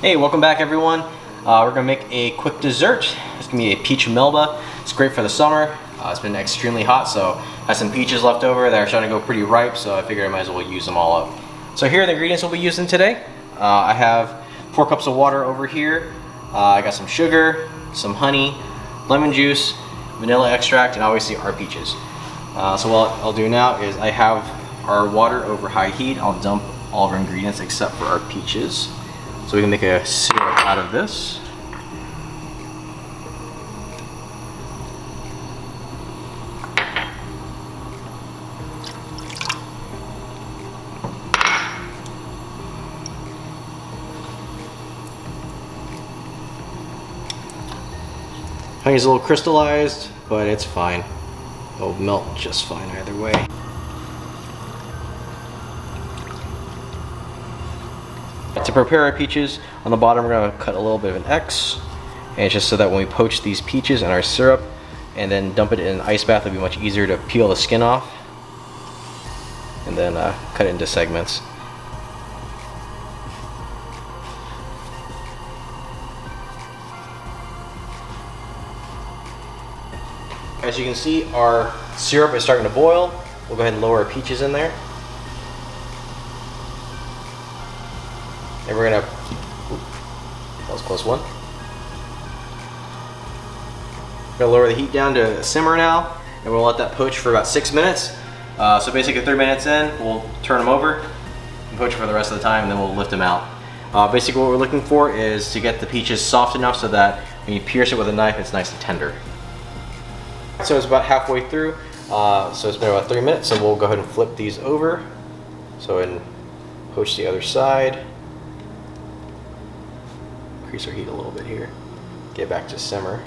Hey, welcome back everyone. We're gonna make a quick dessert. It's gonna be a peach Melba. It's great for the summer. It's been extremely hot, so I have some peaches left over that are starting to go pretty ripe, so I figured I might as well use them all up. So here are the ingredients we'll be using today. I have 4 cups of water over here. I got some sugar, some honey, lemon juice, vanilla extract, and obviously our peaches. So what I'll do now is I have our water over high heat. I'll dump all of our ingredients except for our peaches. So we can make a syrup out of this. Honey's a little crystallized, but it's fine. It'll melt just fine either way. To prepare our peaches, on the bottom we're going to cut a little bit of an X, and it's just so that when we poach these peaches in our syrup and then dump it in an ice bath, it'll be much easier to peel the skin off and then cut it into segments. As you can see, our syrup is starting to boil. We'll go ahead and lower our peaches in there. And we're gonna, that was a close one. We're gonna lower the heat down to simmer now, and we'll let that poach for about 6 minutes. So basically 3 minutes in, we'll turn them over and poach for the rest of the time, and then we'll lift them out. Basically what we're looking for is to get the peaches soft enough so that when you pierce it with a knife, it's nice and tender. So it's about halfway through, so it's been about 3 minutes, and we'll go ahead and flip these over. So and poach the other side. Increase our heat a little bit here. Get back to simmer.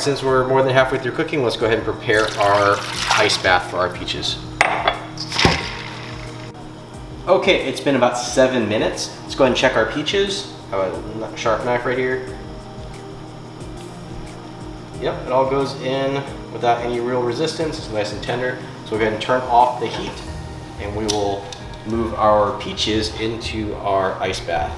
Since we're more than halfway through cooking, let's go ahead and prepare our ice bath for our peaches. Okay, it's been about 7 minutes. Let's go ahead and check our peaches. I have a sharp knife right here. Yep, it all goes in without any real resistance. It's nice and tender. So we'll go ahead and turn off the heat, and we will move our peaches into our ice bath.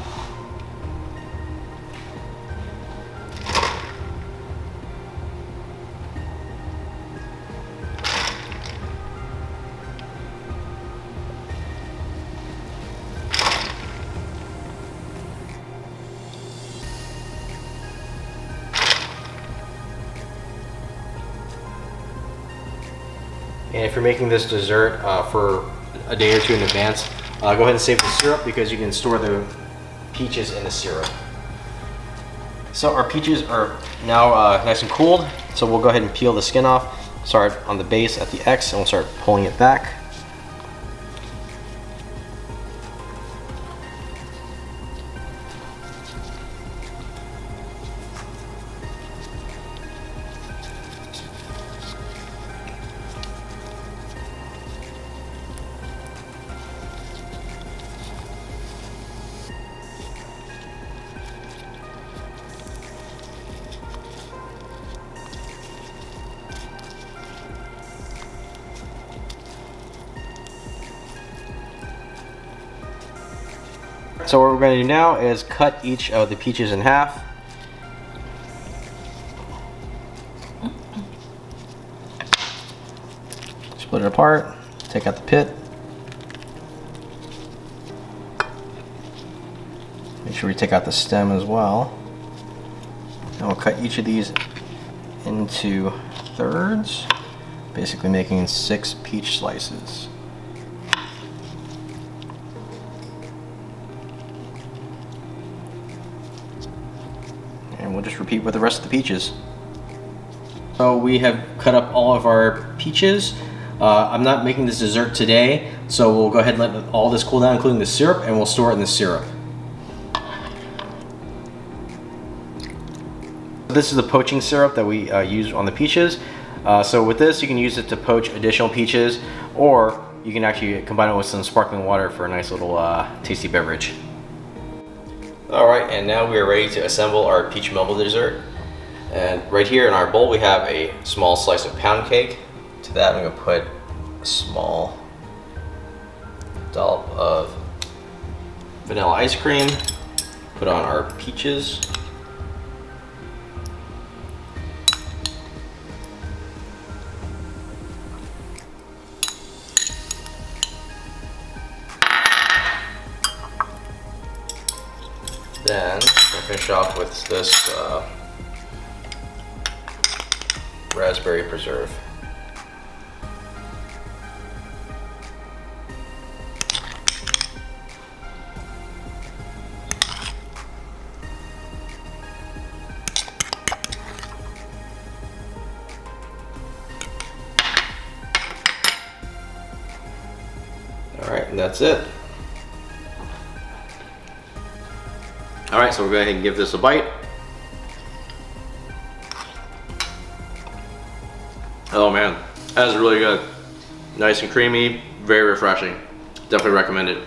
And if you're making this dessert for a day or two in advance, go ahead and save the syrup because you can store the peaches in the syrup. So our peaches are now nice and cooled, so we'll go ahead and peel the skin off. Start on the base at the X, and we'll start pulling it back. So what we're going to do now is cut each of the peaches in half. Split it apart, take out the pit. Make sure we take out the stem as well. And we'll cut each of these into thirds, basically making 6 peach slices. And we'll just repeat with the rest of the peaches. So we have cut up all of our peaches. I'm not making this dessert today, so we'll go ahead and let all this cool down, including the syrup, and we'll store it in the syrup. This is the poaching syrup that we use on the peaches. So with this, you can use it to poach additional peaches, or you can actually combine it with some sparkling water for a nice little tasty beverage. Alright, and now we are ready to assemble our peach Melba dessert. And right here in our bowl we have a small slice of pound cake. To that I'm going to put a small dollop of vanilla ice cream. Put on our peaches. Then we'll finish off with this raspberry preserve. All right, and that's it. All right, so we're going to give this a bite. Oh man, that is really good. Nice and creamy, very refreshing. Definitely recommend it.